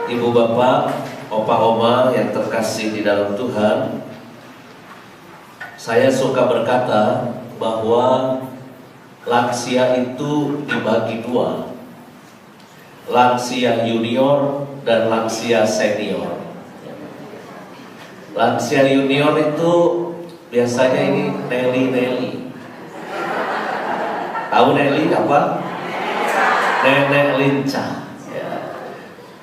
Ibu bapak, opa oma yang terkasih di dalam Tuhan, saya suka berkata bahwa lansia itu dibagi dua, lansia junior dan lansia senior. Lansia junior itu biasanya ini Nelly. Tahu Nelly apa? Nenek lincah.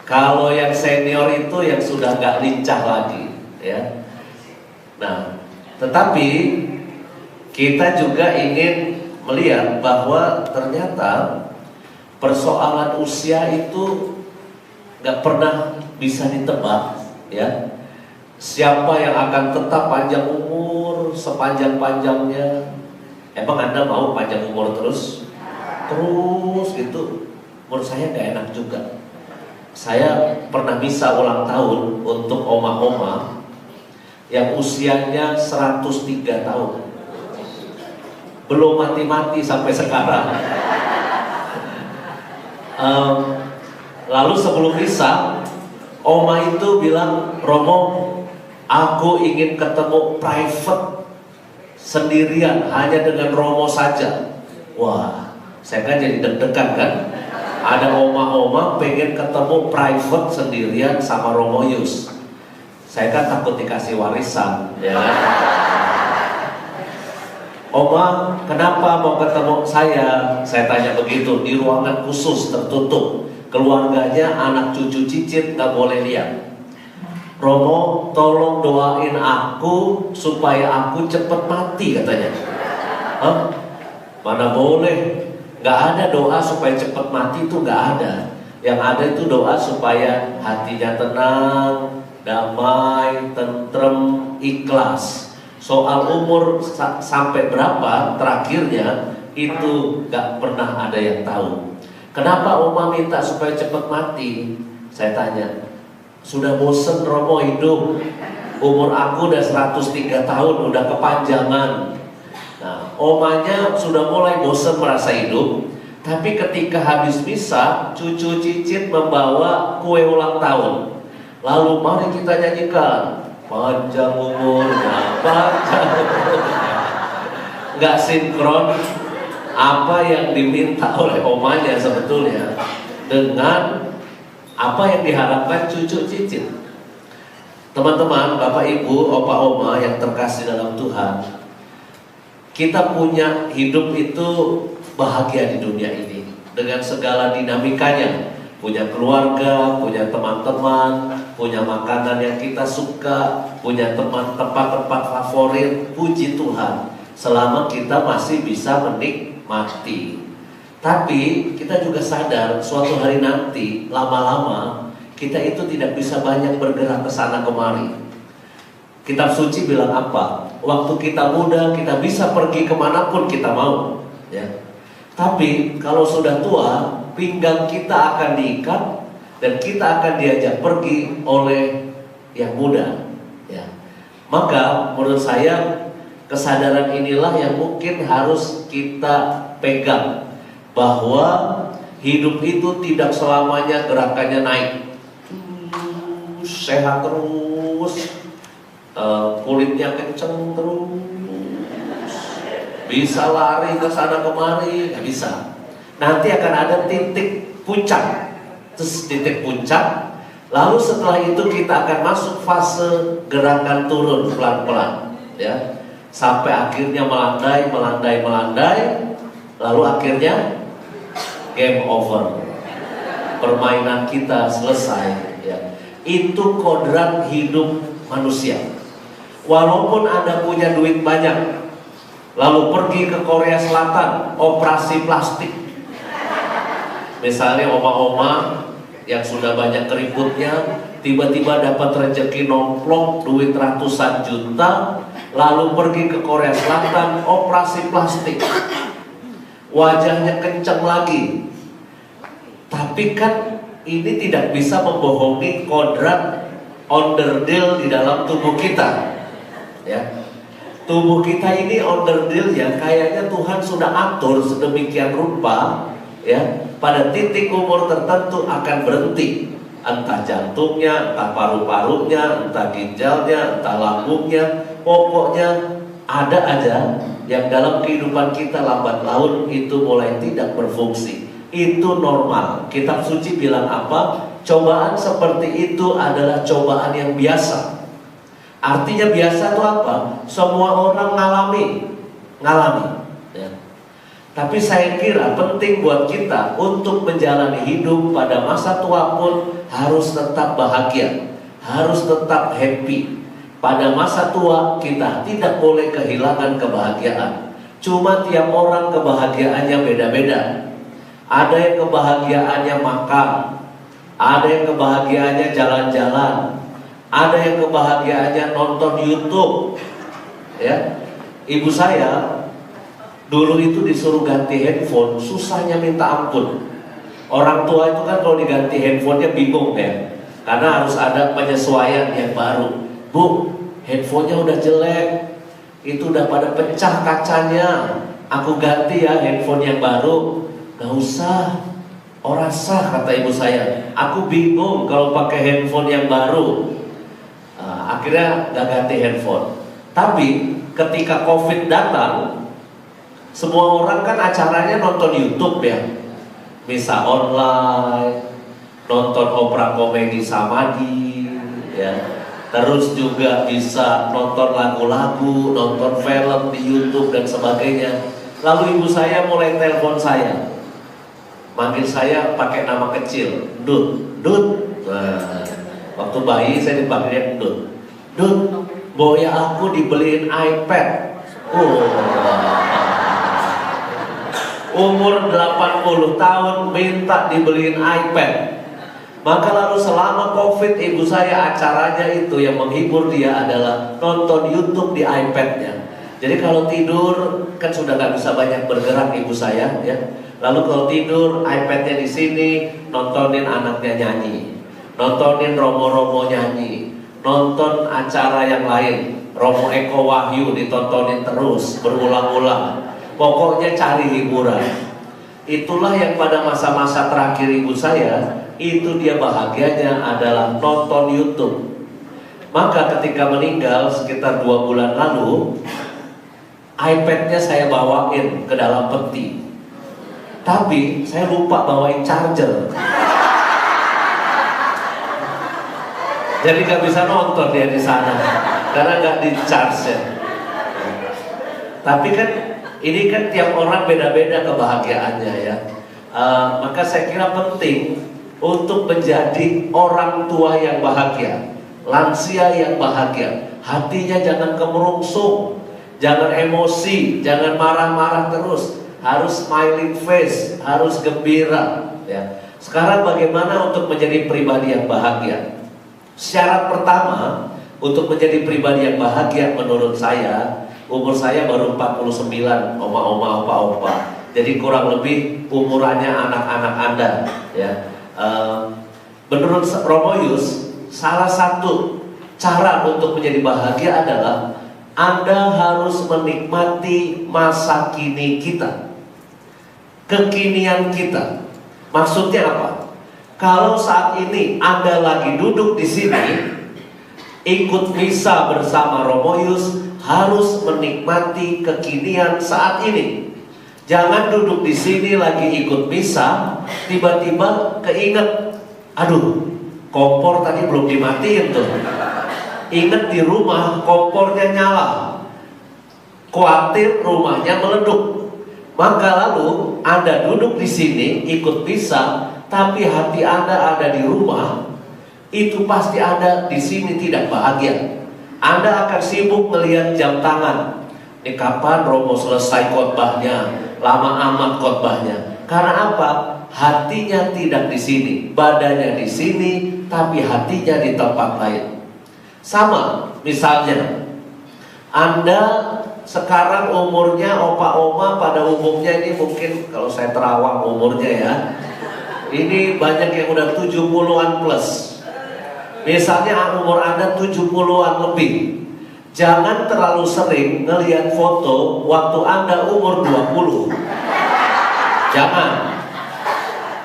Kalau yang senior itu yang sudah gak lincah lagi, ya. Nah, tetapi kita juga ingin melihat bahwa ternyata persoalan usia itu gak pernah bisa ditebak, ya. Siapa yang akan tetap panjang umur sepanjang-panjangnya? Emang Anda mau panjang umur terus? Terus gitu? Menurut saya gak enak juga. Saya pernah bisa ulang tahun untuk oma-oma yang usianya 103 tahun. Belum mati-mati sampai sekarang. Lalu sebelum bisa, oma itu bilang, "Romo, aku ingin ketemu private sendirian, hanya dengan Romo saja." Wah, saya kan jadi deg-degan kan. Ada oma-oma pengen ketemu private sendirian sama Romo Yus. Saya kan takut dikasih warisan, ya. Oma, kenapa mau ketemu saya? Saya tanya begitu, di ruangan khusus tertutup. Keluarganya, anak cucu cicit gak boleh lihat. Romo, tolong doain aku supaya aku cepet mati, katanya. Hah? Mana boleh? Gak ada doa supaya cepat mati, itu gak ada. Yang ada itu doa supaya hatinya tenang, damai, tentrem, ikhlas. Soal umur sampai berapa terakhirnya itu gak pernah ada yang tahu. Kenapa Oma minta supaya cepat mati? Saya tanya, sudah bosen Romo hidup? Umur aku udah 103 tahun, udah kepanjangan. Nah, omanya sudah mulai bosan merasa hidup, tapi ketika habis misa, cucu cicit membawa kue ulang tahun. Lalu mari kita nyanyikan, panjang umurnya, panjang umurnya. Nggak sinkron apa yang diminta oleh omanya sebetulnya dengan apa yang diharapkan cucu cicit. Teman-teman, bapak ibu, opa oma yang terkasih dalam Tuhan, kita punya hidup itu bahagia di dunia ini dengan segala dinamikanya. Punya keluarga, punya teman-teman, punya makanan yang kita suka, punya tempat-tempat favorit. Puji Tuhan, selama kita masih bisa menikmati. Tapi kita juga sadar suatu hari nanti lama-lama kita itu tidak bisa banyak bergerak ke sana kemari. Kitab suci bilang apa? Waktu kita muda kita bisa pergi kemanapun kita mau, ya. Tapi kalau sudah tua, pinggang kita akan diikat dan kita akan diajak pergi oleh yang muda, ya. Maka menurut saya kesadaran inilah yang mungkin harus kita pegang, bahwa hidup itu tidak selamanya gerakannya naik, sehat terus, kulitnya kenceng terus, bisa lari ke sana kemari, nggak bisa. Nanti akan ada titik puncak, terus titik puncak. Lalu setelah itu kita akan masuk fase gerakan turun pelan-pelan, ya, sampai akhirnya melandai, lalu akhirnya game over, permainan kita selesai, ya. Itu kodrat hidup manusia. Walaupun Anda punya duit banyak, lalu pergi ke Korea Selatan, operasi plastik. Misalnya oma-oma yang sudah banyak keriputnya, tiba-tiba dapat rezeki nomplok duit ratusan juta, lalu pergi ke Korea Selatan, operasi plastik. Wajahnya kencang lagi. Tapi kan ini tidak bisa membohongi kodrat onderdil di dalam tubuh kita, ya. Tubuh kita ini onderdil ya, kayaknya Tuhan sudah atur sedemikian rupa, ya. Pada titik umur tertentu akan berhenti. entah jantungnya, entah paru-parunya, entah ginjalnya, entah lambungnya, pokoknya ada aja yang dalam kehidupan kita lambat laun itu mulai tidak berfungsi. Itu normal. Kitab suci bilang apa? Cobaan seperti itu adalah cobaan yang biasa. Artinya biasa itu apa? Semua orang ngalami. Ya. Tapi saya kira penting buat kita untuk menjalani hidup pada masa tua pun harus tetap bahagia, harus tetap happy. Pada masa tua kita tidak boleh kehilangan kebahagiaan. Cuma tiap orang kebahagiaannya beda-beda. Ada yang kebahagiaannya makan, ada yang kebahagiaannya jalan-jalan, ada yang kebahagiaannya nonton YouTube. Ya, ibu saya dulu itu disuruh ganti handphone, susahnya minta ampun. Orang tua itu kan kalau diganti handphonenya bingung ya, karena harus ada penyesuaian yang baru. Bu, handphonenya udah jelek, itu udah pada pecah kacanya, aku ganti ya handphone yang baru. Gak usah, ora sah kata ibu saya. Aku bingung kalau pakai handphone yang baru. Akhirnya gak ganti handphone. Tapi ketika COVID datang, semua orang kan acaranya nonton YouTube ya, bisa online, nonton opera komedi Samadi, ya. Terus juga bisa nonton lagu-lagu, nonton film di YouTube dan sebagainya. Lalu ibu saya mulai telepon saya, manggil saya pakai nama kecil, Dut. Nah, waktu bayi saya dipanggilnya Dut. Boya aku dibeliin iPad. Umur 80 tahun minta dibeliin iPad. Maka lalu selama COVID ibu saya acaranya itu yang menghibur dia adalah nonton YouTube di iPad-nya. Jadi kalau tidur kan sudah gak bisa banyak bergerak ibu saya ya. Lalu kalau tidur iPad-nya di sini, nontonin anaknya nyanyi, nontonin Romo-Romo nyanyi, nonton acara yang lain, Romo Eko Wahyu ditontonin terus berulang-ulang. Pokoknya cari hiburan. Itulah yang pada masa-masa terakhir ibu saya, itu dia bahagianya adalah nonton YouTube. Maka ketika meninggal sekitar 2 bulan lalu, iPad-nya saya bawain ke dalam peti. Tapi saya lupa bawain charger. Jadi gak bisa nonton dia di sana karena gak di charge ya. Tapi kan ini kan tiap orang beda-beda kebahagiaannya ya. Maka saya kira penting untuk menjadi orang tua yang bahagia, lansia yang bahagia. Hatinya jangan kemerungsung, jangan emosi, jangan marah-marah terus. Harus smiling face, harus gembira ya. Sekarang bagaimana untuk menjadi pribadi yang bahagia? Syarat pertama untuk menjadi pribadi yang bahagia menurut saya, umur saya baru 49, oma-oma, opa-opa. Jadi kurang lebih umurannya anak-anak Anda ya. Menurut Romo Yus, salah satu cara untuk menjadi bahagia adalah Anda harus menikmati masa kini kita, kekinian kita. Maksudnya apa? Kalau saat ini Anda lagi duduk di sini ikut misa bersama Romo Yus, harus menikmati kekinian saat ini. Jangan duduk di sini lagi ikut misa, tiba-tiba keinget, aduh, kompor tadi belum dimatiin tuh. Ingat di rumah kompornya nyala, khawatir rumahnya meleduk. Maka lalu Anda duduk di sini ikut misa, tapi hati Anda ada di rumah, itu pasti Anda di sini tidak bahagia. Anda akan sibuk melihat jam tangan. Ini kapan Romo selesai khotbahnya? Lama amat khotbahnya. Karena apa? Hatinya tidak di sini, badannya di sini, tapi hatinya di tempat lain. Sama, misalnya Anda sekarang umurnya opa-oma pada umumnya ini mungkin kalau saya terawang umurnya ya. Ini banyak yang udah 70-an plus. Misalnya umur Anda 70-an lebih. Jangan terlalu sering ngelihat foto waktu Anda umur 20. Jangan.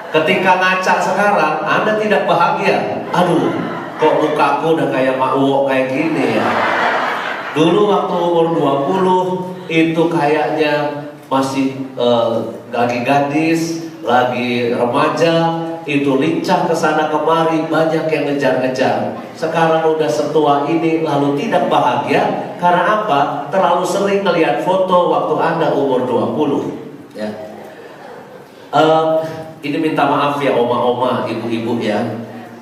Ketika ngaca sekarang, Anda tidak bahagia. Aduh, kok mukaku udah kayak Mak Uwo kayak gini ya. Dulu waktu umur 20 itu kayaknya masih lagi gadis, lagi remaja, itu lincah ke sana kemari, banyak yang ngejar-ngejar. Sekarang udah setua ini lalu tidak bahagia karena apa? Terlalu sering ngelihat foto waktu Anda umur 20 ya. Ini minta maaf ya oma-oma, ibu-ibu ya.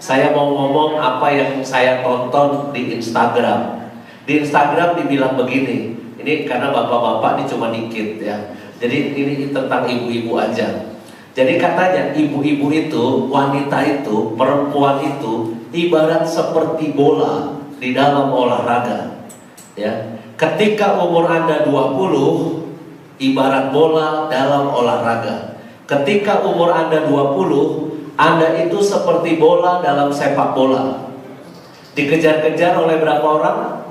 Saya mau ngomong apa yang saya tonton di Instagram. Di Instagram dibilang begini. Ini karena bapak-bapak ini cuma dikit ya. Jadi ini tentang ibu-ibu aja. Jadi katanya ibu-ibu itu, wanita itu, perempuan itu ibarat seperti bola di dalam olahraga. Ya. Ketika umur Anda 20, ibarat bola dalam olahraga. Ketika umur Anda 20, Anda itu seperti bola dalam sepak bola. Dikejar-kejar oleh berapa orang?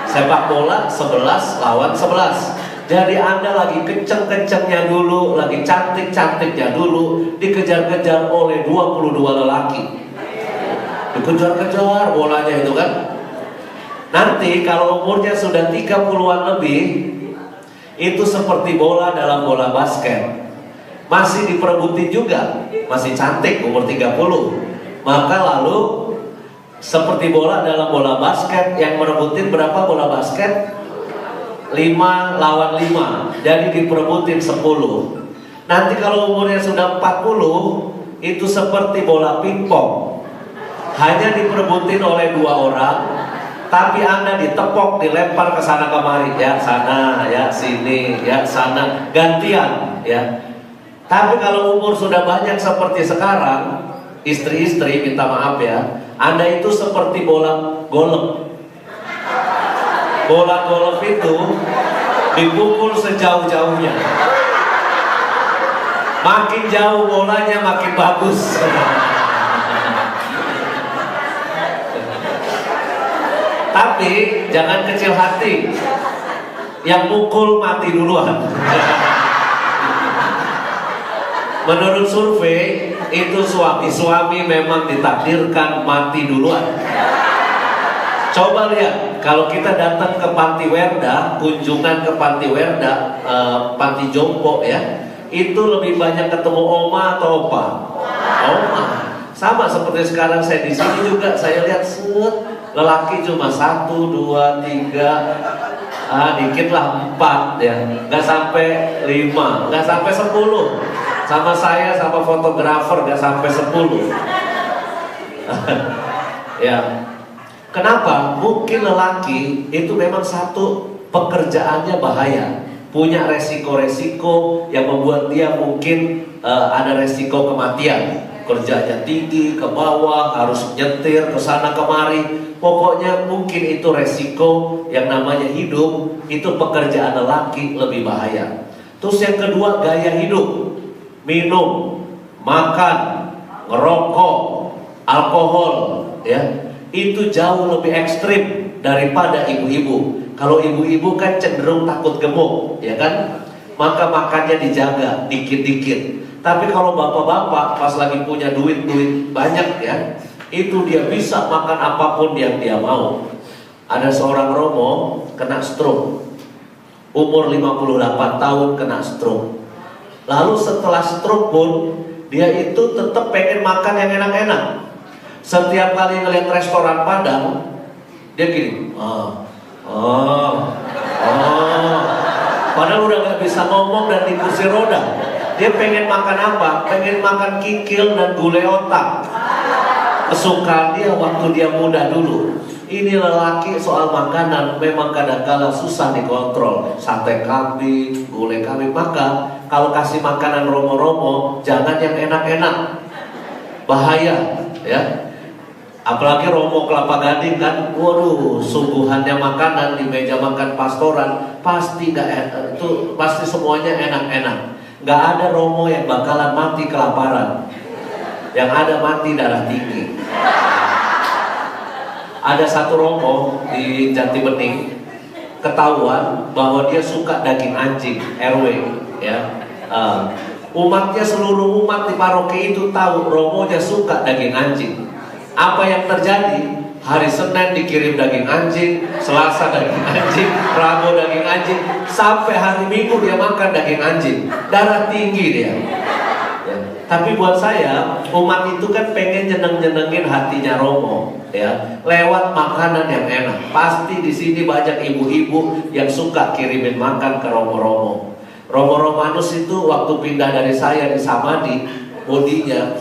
Sepak bola 11 lawan 11. Jadi Anda lagi kenceng-kencengnya dulu, lagi cantik-cantiknya dulu, dikejar-kejar oleh 22 lelaki. Dikejar-kejar bolanya itu kan. Nanti kalau umurnya sudah 30-an lebih, itu seperti bola dalam bola basket. Masih diperebutin juga, masih cantik umur 30. Maka lalu seperti bola dalam bola basket yang merebutin berapa bola basket? 5 lawan 5. Jadi diperebutin 10. Nanti kalau umurnya sudah 40, itu seperti bola pingpong. Hanya diperebutin oleh 2 orang, tapi Anda ditepok, dilempar ke sana kemari, ya sana, ya sini, ya sana, gantian, ya. Tapi kalau umur sudah banyak seperti sekarang, istri-istri minta maaf ya, Anda itu seperti bola golf. Bola golf itu dipukul sejauh-jauhnya. Makin jauh bolanya makin bagus. Tapi jangan kecil hati. Yang mukul mati duluan. Menurut survei itu suami memang ditakdirkan mati duluan. Coba lihat, kalau kita datang ke Panti Werda, kunjungan ke Panti Werda, Panti Jompo ya, itu lebih banyak ketemu oma atau opa? Oma. Sama seperti sekarang saya di sini juga, saya lihat lelaki cuma 1, 2, 3, dikit lah 4 ya, nggak sampai 5, nggak sampai 10. Sama saya sama fotografer nggak sampai 10. Ya. Kenapa? Mungkin lelaki itu memang satu pekerjaannya bahaya, punya resiko-resiko yang membuat dia mungkin ada resiko kematian. Kerjanya tinggi, ke bawah, harus nyetir ke sana kemari. Pokoknya mungkin itu resiko yang namanya hidup, itu pekerjaan lelaki lebih bahaya. Terus yang kedua, gaya hidup. Minum, makan, ngerokok, alkohol, ya, itu jauh lebih ekstrim daripada ibu-ibu. Kalau ibu-ibu kan cenderung takut gemuk, ya kan? Maka makannya dijaga dikit-dikit. Tapi kalau bapak-bapak pas lagi punya duit banyak ya, itu dia bisa makan apapun yang dia mau. Ada seorang Romo kena stroke, umur 58 tahun kena stroke. Lalu setelah stroke pun dia itu tetap pengen makan yang enak-enak. Setiap kali ngeliat restoran Padang, dia gini, padahal udah gak bisa ngomong dan di kursi roda. Dia pengen makan apa? Pengen makan kikil dan gulai otak. Kesukaan dia waktu dia muda dulu. Ini lelaki soal makanan memang kadang-kala susah dikontrol. Sate kambing, gulai kambing. Maka kalau kasih makanan romo-romo, jangan yang enak-enak, bahaya ya. Apalagi romo Kelapa Gading kan, waduh, sungguhannya makanan di meja makan pastoran pasti gak enak, itu pasti semuanya enak-enak. Gak ada romo yang bakalan mati kelaparan. Yang ada mati darah tinggi. Ada satu romo di Jati Bening ketahuan bahwa dia suka daging anjing, RW ya. Umatnya, seluruh umat di paroki itu tahu Romonya suka daging anjing. Apa yang terjadi? Hari Senin dikirim daging anjing, Selasa daging anjing, Rabu daging anjing, sampai hari Minggu dia makan daging anjing. Darah tinggi dia. Ya. Tapi buat saya, umat itu kan pengen nyeneng-nyenengin hatinya Romo, ya, lewat makanan yang enak. Pasti di sini banyak ibu-ibu yang suka kirimin makan ke Romo-Romo. Romo Romanus itu waktu pindah dari saya di Samadhi, bodinya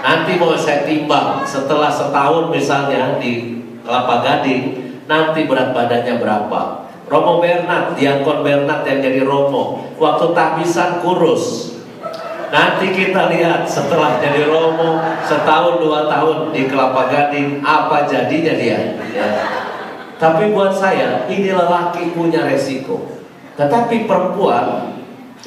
nanti mau saya timbang setelah setahun misalnya di Kelapa Gading, nanti berat badannya berapa. Romo Bernard, Diakon Bernard yang jadi Romo, waktu tahbisan kurus. Nanti kita lihat setelah jadi Romo setahun 2 tahun di Kelapa Gading, apa jadinya dia, ya. Tapi buat saya, ini lelaki punya resiko. Tetapi perempuan,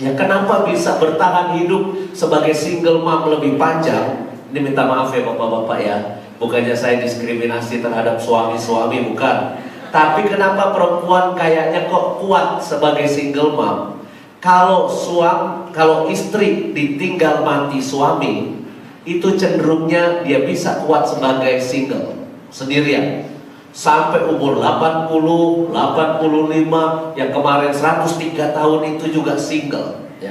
ya kenapa bisa bertahan hidup sebagai single mom lebih panjang? Ini minta maaf ya bapak-bapak ya, bukannya saya diskriminasi terhadap suami-suami, bukan. Tapi kenapa perempuan kayaknya kok kuat sebagai single mom? Kalau istri ditinggal mati suami, itu cenderungnya dia bisa kuat sebagai single, sendirian. Sampai umur 80, 85, yang kemarin 103 tahun itu juga single, ya.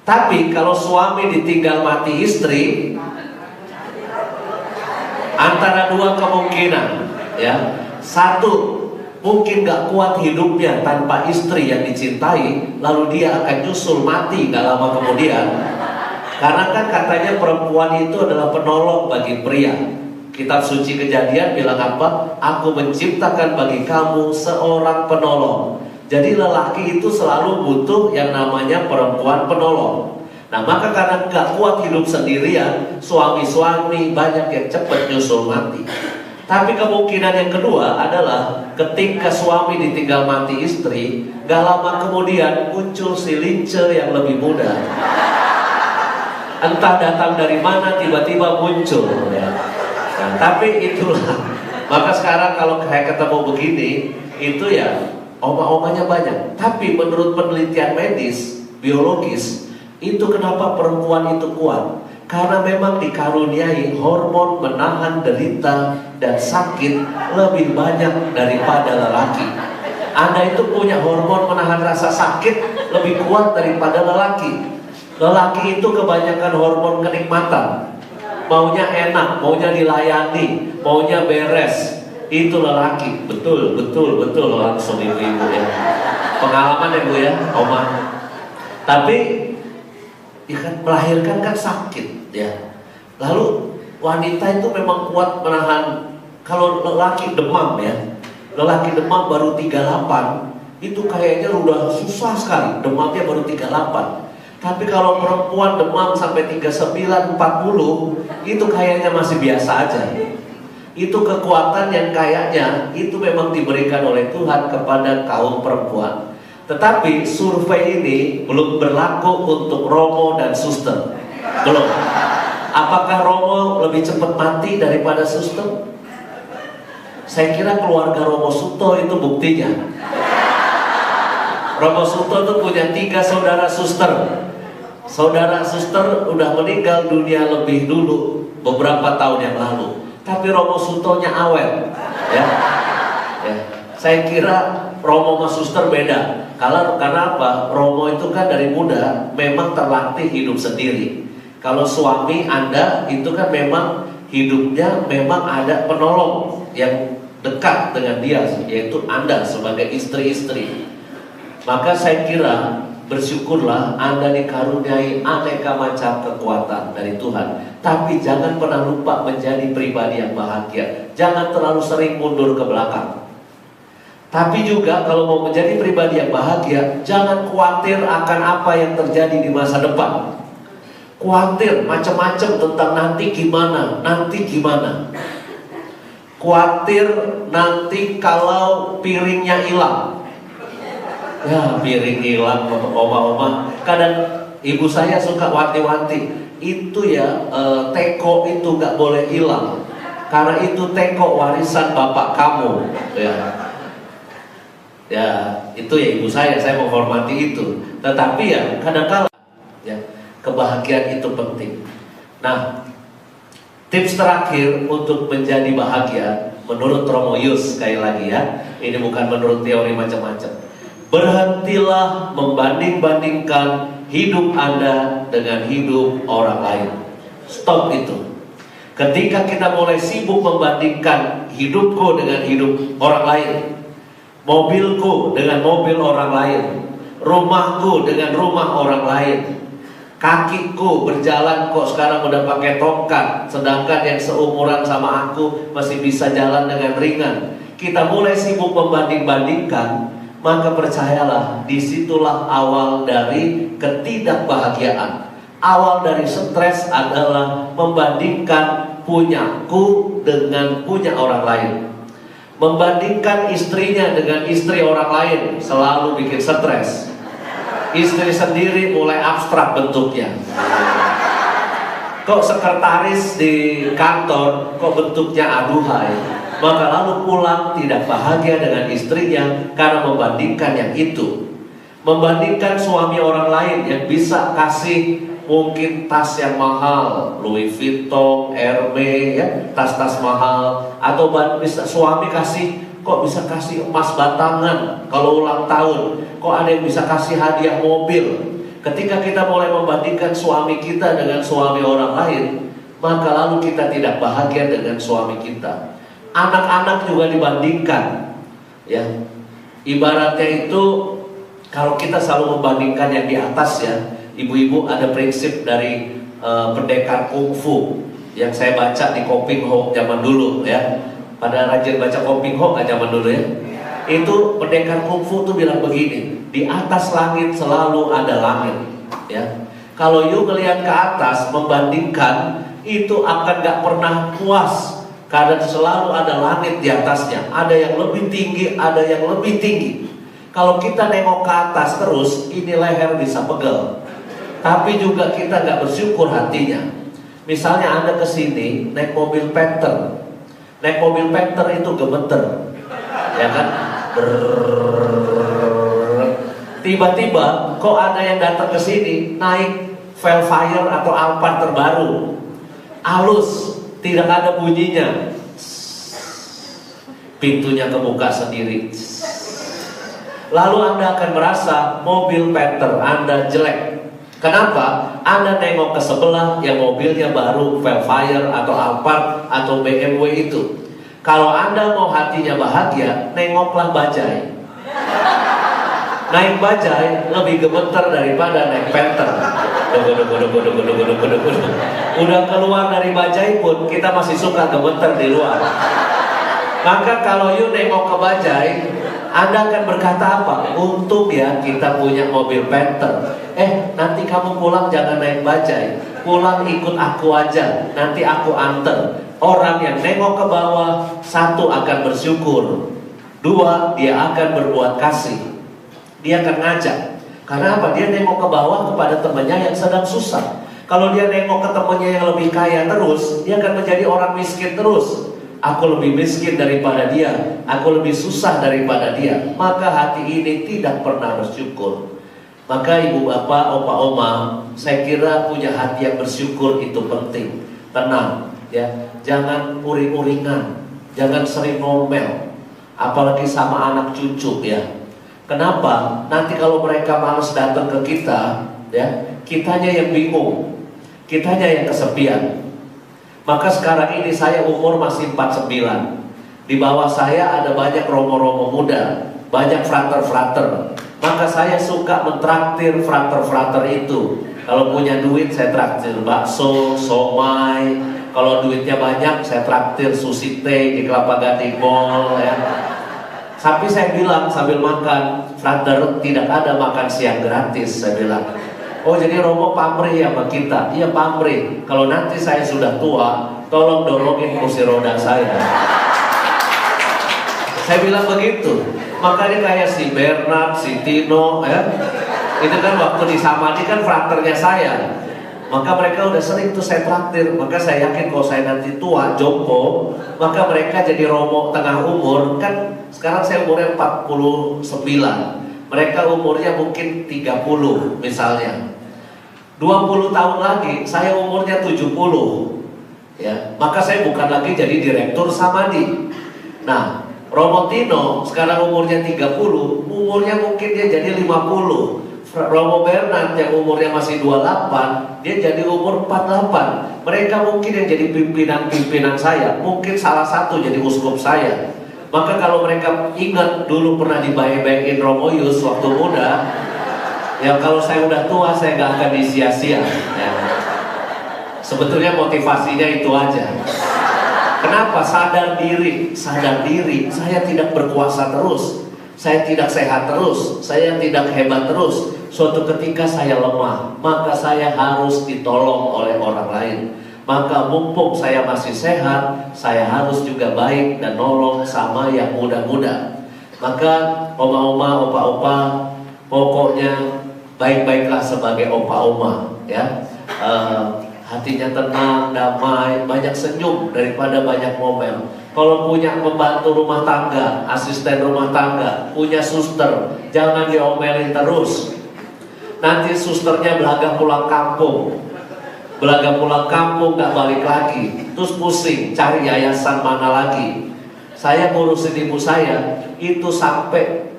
Tapi kalau suami ditinggal mati istri, antara 2 kemungkinan, ya. Satu, mungkin gak kuat hidupnya tanpa istri yang dicintai, lalu dia akan nyusul mati gak lama kemudian. Karena kan katanya perempuan itu adalah penolong bagi pria. Kitab suci Kejadian bilang apa? Aku menciptakan bagi kamu seorang penolong. Jadi lelaki itu selalu butuh yang namanya perempuan penolong. Nah maka karena gak kuat hidup sendirian, suami-suami banyak yang cepat nyusul mati. Tapi kemungkinan yang kedua adalah ketika suami ditinggal mati istri, gak lama kemudian muncul si lince yang lebih muda. Entah datang dari mana tiba-tiba muncul, ya. Nah, tapi itulah. Maka sekarang kalau kayak ketemu begini, itu ya oma-omanya banyak. Tapi menurut penelitian medis, biologis, itu kenapa perempuan itu kuat? Karena memang dikaruniai hormon menahan derita dan sakit lebih banyak daripada lelaki. Anda itu punya hormon menahan rasa sakit lebih kuat daripada lelaki. Lelaki itu kebanyakan hormon kenikmatan. Maunya enak, maunya dilayani, maunya beres. Itu lelaki. Betul langsung ibu-ibu ya. Pengalaman ya Bu ya, Oma. Tapi ya kan, melahirkan kan sakit ya. Lalu wanita itu memang kuat menahan. Kalau lelaki demam ya, lelaki demam baru 38, itu kayaknya udah susah sekali. Demamnya baru 38. Tapi kalau perempuan demam sampai 39, 40, itu kayaknya masih biasa aja. Itu kekuatan yang kayaknya itu memang diberikan oleh Tuhan kepada kaum perempuan. Tetapi survei ini belum berlaku untuk Romo dan suster. Belum. Apakah Romo lebih cepat mati daripada suster? Saya kira keluarga Romo Suto itu buktinya. Romo Suto itu punya 3 saudara suster. Saudara suster udah meninggal dunia lebih dulu, beberapa tahun yang lalu. Tapi Romo Sutonya awet, ya. Saya kira Romo sama suster beda. Karena apa? Romo itu kan dari muda memang terlatih hidup sendiri. Kalau suami Anda itu kan memang hidupnya memang ada penolong yang dekat dengan dia, yaitu Anda sebagai istri-istri. Maka saya kira bersyukurlah Anda dikaruniai aneka macam kekuatan dari Tuhan. Tapi jangan pernah lupa menjadi pribadi yang bahagia. Jangan terlalu sering mundur ke belakang. Tapi juga kalau mau menjadi pribadi yang bahagia, jangan khawatir akan apa yang terjadi di masa depan. Khawatir macam-macam tentang nanti gimana. Khawatir nanti kalau piringnya hilang. Ya piring hilang, oma-oma. Kadang ibu saya suka wanti-wanti, itu ya teko itu gak boleh hilang, karena itu teko warisan bapak kamu. Ya. Ya, itu ya ibu saya menghormati itu. Tetapi ya kadang-kala ya, kebahagiaan itu penting. Nah, tips terakhir untuk menjadi bahagia menurut Romo Yus, sekali lagi ya, ini bukan menurut teori macam-macam. Berhentilah membanding-bandingkan hidup Anda dengan hidup orang lain. Stop itu. Ketika kita mulai sibuk membandingkan hidupku dengan hidup orang lain, mobilku dengan mobil orang lain, rumahku dengan rumah orang lain, kakiku berjalan kok sekarang udah pakai tongkat, sedangkan yang seumuran sama aku masih bisa jalan dengan ringan. Kita mulai sibuk membanding-bandingkan, maka percayalah, disitulah awal dari ketidakbahagiaan. Awal dari stres adalah membandingkan punyaku dengan punya orang lain. Membandingkan istrinya dengan istri orang lain selalu bikin stres. Istri sendiri mulai abstrak bentuknya. Kok sekretaris di kantor kok bentuknya aduhai, maka lalu pulang tidak bahagia dengan istrinya karena membandingkan yang itu. Membandingkan suami orang lain yang bisa kasih mungkin tas yang mahal, Louis Vuitton, Hermes, ya, tas-tas mahal, atau bisa suami kok bisa kasih emas batangan kalau ulang tahun, kok ada yang bisa kasih hadiah mobil. Ketika kita mulai membandingkan suami kita dengan suami orang lain, maka lalu kita tidak bahagia dengan suami kita. Anak-anak juga dibandingkan, ya. Ibaratnya itu kalau kita selalu membandingkan yang di atas, ya. Ibu-ibu, ada prinsip dari pendekar kungfu yang saya baca di Koping Ho zaman dulu, ya. Pada rajin baca Koping Ho nggak zaman dulu, ya. Itu pendekar kungfu tuh bilang begini, di atas langit selalu ada langit, ya. Kalau you ngelihat ke atas membandingkan, itu akan nggak pernah puas karena selalu ada langit di atasnya. Ada yang lebih tinggi, ada yang lebih tinggi. Kalau kita nengok ke atas terus, ini leher bisa pegel. Tapi juga kita nggak bersyukur hatinya. Misalnya Anda kesini naik mobil Panther, naik mobil Panther itu gemeter, ya kan? Tiba-tiba kok ada yang datang ke sini naik Velfire atau Alphard terbaru, halus, tidak ada bunyinya, pintunya kebuka sendiri. Lalu Anda akan merasa mobil Panther Anda jelek. Kenapa? Anda nengok ke sebelah yang mobilnya baru Velfire atau Alphard atau BMW itu. Kalau Anda mau hatinya bahagia, nengoklah bajai. Naik bajai lebih gemeter daripada naik Panther. Udah keluar dari bajai pun kita masih suka gemeter di luar. Maka kalau you nengok ke bajai, Anda akan berkata apa? Untung ya kita punya mobil Panther. Nanti kamu pulang jangan naik bajai, pulang ikut aku aja, nanti aku anter. Orang yang nengok ke bawah, satu akan bersyukur, dua dia akan berbuat kasih, dia akan ngajak. Karena apa? Dia nengok ke bawah kepada temannya yang sedang susah. Kalau dia nengok ke temannya yang lebih kaya terus, dia akan menjadi orang miskin terus. Aku lebih miskin daripada dia, aku lebih susah daripada dia. Maka hati ini tidak pernah bersyukur. Maka ibu bapak, opa oma, saya kira punya hati yang bersyukur itu penting. Tenang, ya, jangan uring-uringan, jangan sering ngomel, apalagi sama anak cucu, ya. Kenapa? Nanti kalau mereka malas datang ke kita, ya, kitanya yang bingung, kitanya yang kesepian. Maka sekarang ini saya umur masih 49. Di bawah saya ada banyak romo-romo muda, banyak frater-frater. Maka saya suka mentraktir frater-frater itu. Kalau punya duit saya traktir bakso, somai. Kalau duitnya banyak saya traktir sushi teh di Kelapa Gading Mall, ya. Tapi saya bilang sambil makan, frater, tidak ada makan siang gratis, saya bilang. Oh, jadi Romo pamrih ya sama kita? Iya pamrih. Kalau nanti saya sudah tua, tolong dorongin kursi roda saya. Saya bilang begitu. Makanya kayak si Bernard, si Tino, ya. Itu kan waktu di Samadhi kan fraternya saya. Maka mereka udah sering tuh saya traktir. Maka saya yakin kalau saya nanti tua, jompo, maka mereka jadi Romo tengah umur, kan Sekarang saya umurnya 49, mereka umurnya mungkin 30 misalnya. 20 tahun lagi saya umurnya 70, ya, maka saya bukan lagi jadi direktur Samadi. Nah, Romo Tino sekarang umurnya 30, umurnya mungkin dia jadi 50. Romo Bernard yang umurnya masih 28, dia jadi umur 48. Mereka mungkin yang jadi pimpinan saya, mungkin salah satu jadi uskup saya. Maka kalau mereka ingat dulu pernah dibaik-baikin Romo Yus waktu muda, ya kalau saya udah tua saya gak akan disia-sia, ya. Sebetulnya motivasinya itu aja. Kenapa? Sadar diri, saya tidak berkuasa terus, saya tidak sehat terus, saya tidak hebat terus. Suatu ketika saya lemah, maka saya harus ditolong oleh orang lain. Maka mumpung saya masih sehat, saya harus juga baik dan nolong sama yang muda-muda. Maka oma-oma, opa-opa, pokoknya baik-baiklah sebagai opa-oma, ya. Hatinya tenang, damai, banyak senyum daripada banyak ngomel. Kalau punya pembantu rumah tangga, asisten rumah tangga, punya suster, jangan diomelin terus. Nanti susternya belaga pulang kampung, gak balik lagi, terus pusing cari yayasan mana lagi. Saya ngurusin ibu saya itu sampai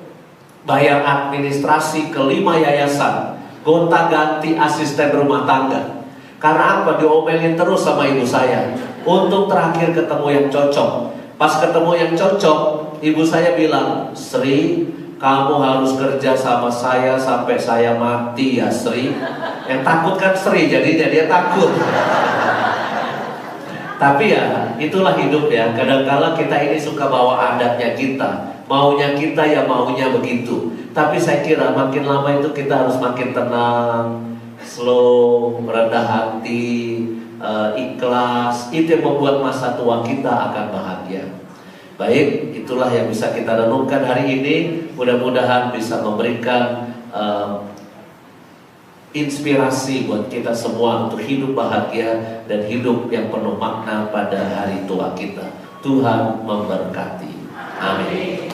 bayar administrasi ke 5 yayasan, gonta-ganti asisten rumah tangga. Karena apa? Diomelin terus sama ibu saya. Untuk terakhir ketemu yang cocok. Pas ketemu yang cocok, ibu saya bilang, "Sri, kamu harus kerja sama saya sampai saya mati ya Sri." Yang takut kan Sri, jadi dia takut. Tapi ya itulah hidup ya. Kadang-kala kita ini suka bawa adatnya kita, maunya kita ya maunya begitu. Tapi saya kira makin lama itu kita harus makin tenang, slow, rendah hati, ikhlas. Itu yang membuat masa tua kita akan bahagia. Baik, itulah yang bisa kita renungkan hari ini. Mudah-mudahan bisa memberikan inspirasi buat kita semua untuk hidup bahagia dan hidup yang penuh makna pada hari tua kita. Tuhan memberkati. Amin.